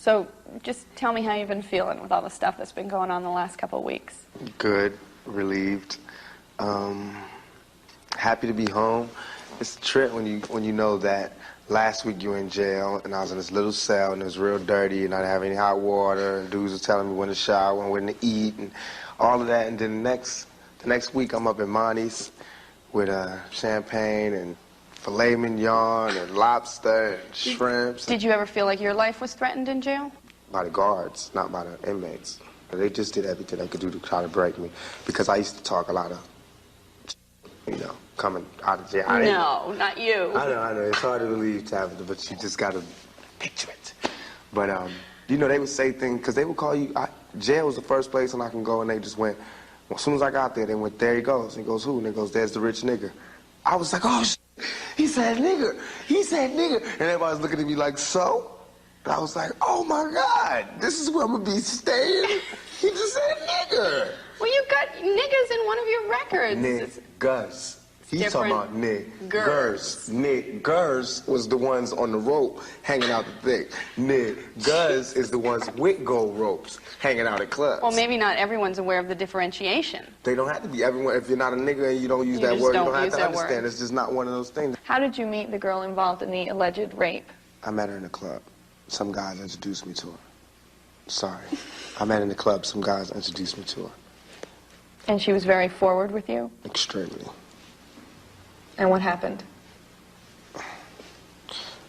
So just tell me how you've been feeling with all the stuff that's been going on the last couple of weeks. Good, relieved, happy to be home. It's a trip when you know that last week you were in jail and I was in this little cell and it was real dirty and I didn't have any hot water and dudes were telling me when to shower and when to eat and all of that. And then the next week I'm up in Monty's with champagne and filet mignon and lobster and shrimps. Did you ever feel like your life was threatened in jail? By the guards, not by the inmates. They just did everything they could do to try to break me because I used to talk a lot of, coming out of jail. No, not you. I know. It's hard to believe, Tabitha, but you just got to picture it. But, they would say things, because they would call you, jail was the first place and I can go, and they just went, well, as soon as I got there, they went, there he goes. And he goes, who? And he goes, there's the rich nigger. I was like, oh, he said nigger. He said nigger. And everybody was looking at me like, so? And I was like, oh, my God, this is where I'm going to be staying? He just said nigger. Well, you got niggas in one of your records. Niggas. He's different. talking about niggers. Niggers was the ones on the rope hanging out the thing. Niggas is the ones with gold ropes hanging out at clubs. Well, maybe not everyone's aware of the differentiation. They don't have to be. Everyone, if you're not a nigger and you don't use that word, you don't have to understand. Word. It's just not one of those things. How did you meet the girl involved in the alleged rape? I met her in a club. Some guys introduced me to her. Sorry. I met her in the club. Some guys introduced me to her. And she was very forward with you? Extremely. And what happened?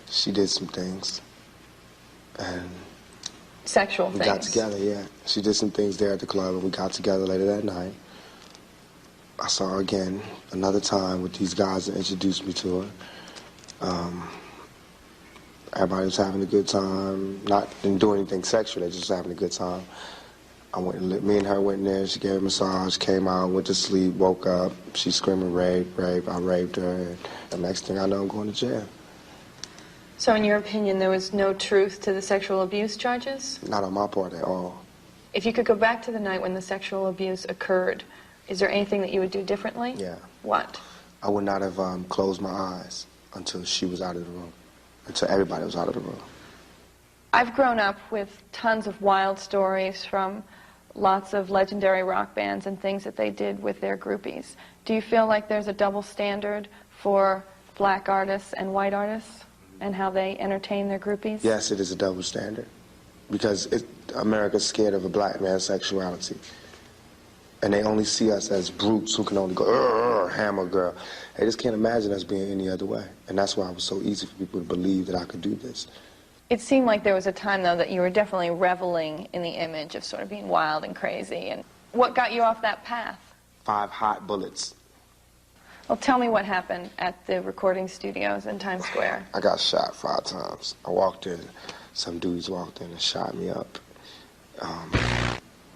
She did some things. And sexual things? We got together, yeah. She did some things there at the club, and we got together later that night. I saw her again another time with these guys that introduced me to her. Everybody was having a good time. Didn't do anything sexual, they just was having a good time. Me and her went in there, she gave her a massage, came out, went to sleep, woke up. She's screaming, rape, rape. I raped her, and the next thing I know, I'm going to jail. So in your opinion, there was no truth to the sexual abuse charges? Not on my part at all. If you could go back to the night when the sexual abuse occurred, is there anything that you would do differently? Yeah. What? I would not have closed my eyes until she was out of the room, until everybody was out of the room. I've grown up with tons of wild stories from lots of legendary rock bands and things that they did with their groupies. Do you feel like there's a double standard for black artists and white artists and how they entertain their groupies? Yes, it is a double standard because America's scared of a black man's sexuality. And they only see us as brutes who can only go, hammer girl. They just can't imagine us being any other way. And that's why it was so easy for people to believe that I could do this. It seemed like there was a time, though, that you were definitely reveling in the image of sort of being wild and crazy. And what got you off that path? 5 hot bullets. Well, tell me what happened at the recording studios in Times Square. I got shot 5 times. I walked in, some dudes walked in and shot me up.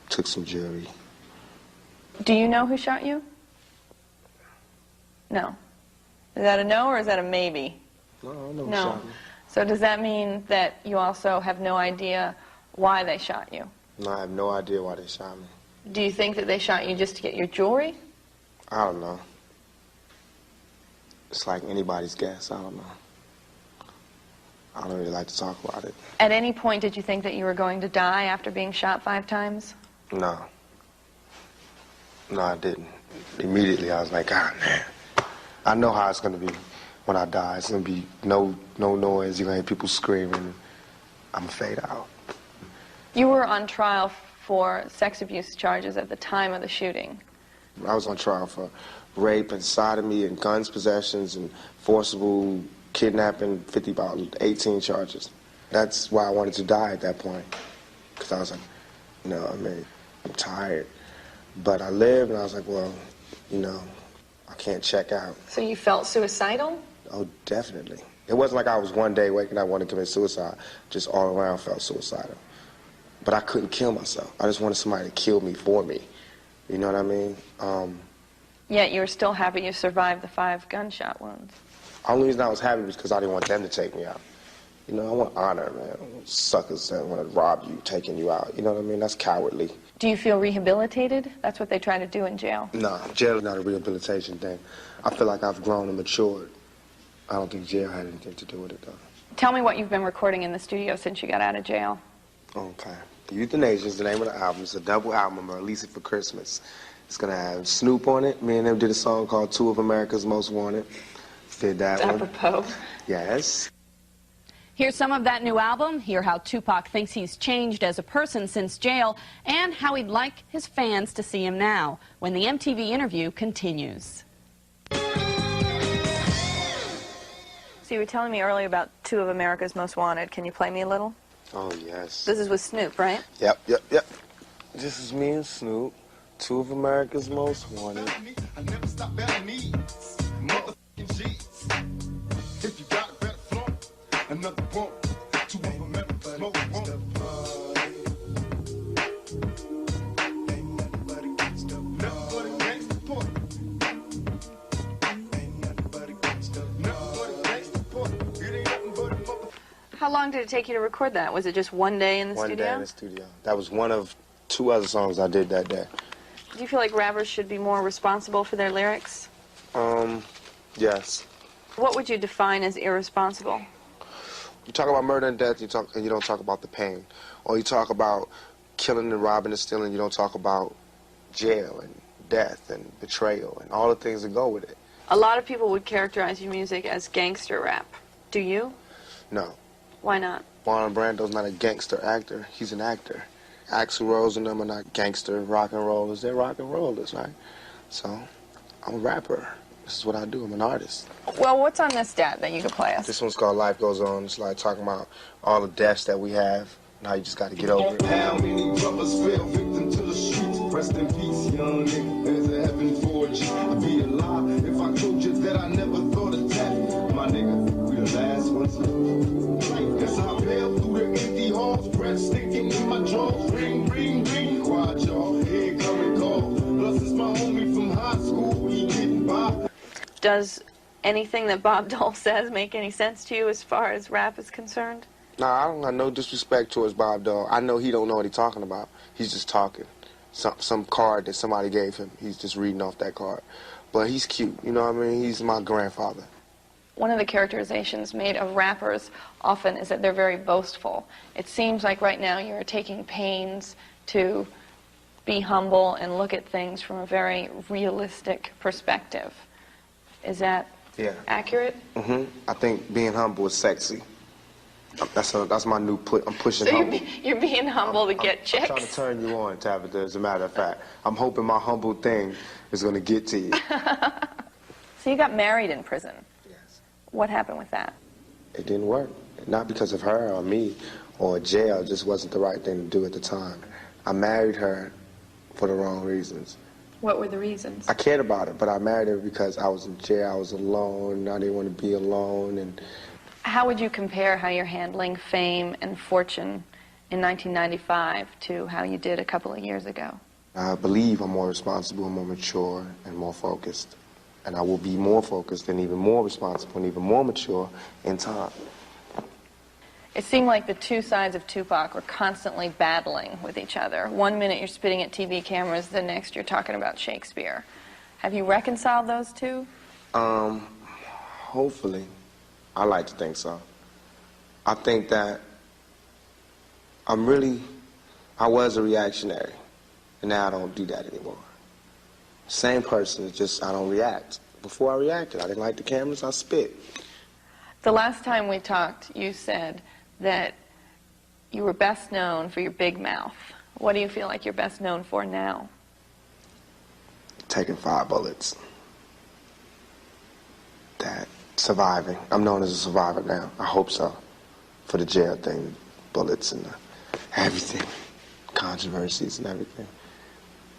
Took some jewelry. Do you know who shot you? No. Is that a no or is that a maybe? No, I don't know who shot me. So does that mean that you also have no idea why they shot you? No, I have no idea why they shot me. Do you think that they shot you just to get your jewelry? I don't know. It's like anybody's guess. I don't know. I don't really like to talk about it. At any point did you think that you were going to die after being shot 5 times? No. No, I didn't. Immediately I was like, God, man. I know how it's going to be. When I die, it's going to be no noise. You're going to hear people screaming. I'm going to fade out. You were on trial for sex abuse charges at the time of the shooting. I was on trial for rape and sodomy and guns possessions and forcible kidnapping, about 18 charges. That's why I wanted to die at that point. Because I was like, I'm tired. But I lived and I was like, well, I can't check out. So you felt suicidal? Oh, definitely. It wasn't like I was one day waking up wanting to commit suicide. Just all around felt suicidal. But I couldn't kill myself. I just wanted somebody to kill me for me. You know what I mean? Yet you were still happy you survived the 5 gunshot wounds. The only reason I was happy was because I didn't want them to take me out. I want honor, man. I want suckers that want to rob you, taking you out. You know what I mean? That's cowardly. Do you feel rehabilitated? That's what they try to do in jail. No, jail is not a rehabilitation thing. I feel like I've grown and matured. I don't think jail had anything to do with it, though. Tell me what you've been recording in the studio since you got out of jail. Okay. Euthanasia is the name of the album. It's a double album. I'm going to release it for Christmas. It's going to have Snoop on it. Me and him did a song called Two of America's Most Wanted. Did that one. Apropos. Yes. Here's some of that new album. Hear how Tupac thinks he's changed as a person since jail and how he'd like his fans to see him now when the MTV Interview continues. So you were telling me earlier about Two of America's Most Wanted. Can you play me a little? Oh, yes. This is with Snoop, right? Yep. This is me and Snoop, Two of America's Most Wanted. I never stop at needs. Motherfucking G's. If you got a better flow, another bump. Two of America's Most Wanted. How long did it take you to record that? Was it just one day in the studio? One day in the studio. That was one of 2 other songs I did that day. Do you feel like rappers should be more responsible for their lyrics? Yes. What would you define as irresponsible? You talk about murder and death, and you don't talk about the pain. Or you talk about killing and robbing and stealing, you don't talk about jail and death and betrayal and all the things that go with it. A lot of people would characterize your music as gangster rap. Do you? No. Why not? Marlon Brando's not a gangster actor. He's an actor. Axl Rose and them are not gangster rock and rollers. They're rock and rollers, right? So, I'm a rapper. This is what I do. I'm an artist. Well, what's on this dad that you could play us? This one's called Life Goes On. It's like talking about all the deaths that we have and how you just got to get over it. How many brothers fell victim to the streets? Rest in peace, young nigga. There's a heaven for you. I'd be a lie if I told you that I never thought of that. My nigga, we the last ones left. Guess I fell through the empty halls, breath stinking in my drawers. Ring, ring, ring. Quiet, y'all. Here coming call. Plus, it's my homie from high school. He getting by. Does anything that Bob Dole says make any sense to you as far as rap is concerned? No, I don't have no disrespect towards Bob Dole. I know he don't know what he's talking about. He's just talking. Some card that somebody gave him. He's just reading off that card. But he's cute, you know what I mean? He's my grandfather. One of the characterizations made of rappers often is that they're very boastful. It seems like right now you're taking pains to be humble and look at things from a very realistic perspective. Is that accurate? Mm-hmm. I think being humble is sexy. That's my new I'm pushing So humble. you're being humble to get chicks? I'm trying to turn you on, Tabitha, as a matter of fact. I'm hoping my humble thing is going to get to you. So you got married in prison. Yes. What happened with that? It didn't work. Not because of her or me or jail. It just wasn't the right thing to do at the time. I married her for the wrong reasons. What were the reasons? I cared about her, but I married her because I was in jail. I was alone. I didn't want to be alone. And how would you compare how you're handling fame and fortune in 1995 to how you did a couple of years ago? I believe I'm more responsible, more mature, and more focused. And I will be more focused and even more responsible and even more mature in time. It seemed like the two sides of Tupac were constantly battling with each other. One minute you're spitting at TV cameras, the next you're talking about Shakespeare. Have you reconciled those two? Hopefully. I like to think so. I think that I was a reactionary, and now I don't do that anymore. Same person, it's just I don't react. Before I reacted, I didn't like the cameras, I spit. The last time we talked, you said that you were best known for your big mouth. What do you feel like you're best known for now? Taking 5 bullets. That. Surviving. I'm known as a survivor now. I hope so. For the jail thing, bullets and everything, controversies and everything.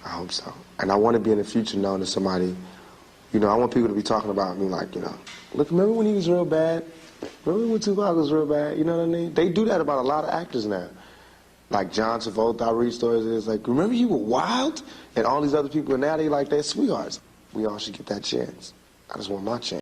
I hope so. And I want to be in the future known as somebody, you know, I want people to be talking about me like, you know, look, remember when he was real bad? Remember when Tupac was real bad? You know what I mean? They do that about a lot of actors now. Like John Travolta, I read stories, it's like, remember you were wild? And all these other people, now they like their sweethearts. We all should get that chance. I just want my chance.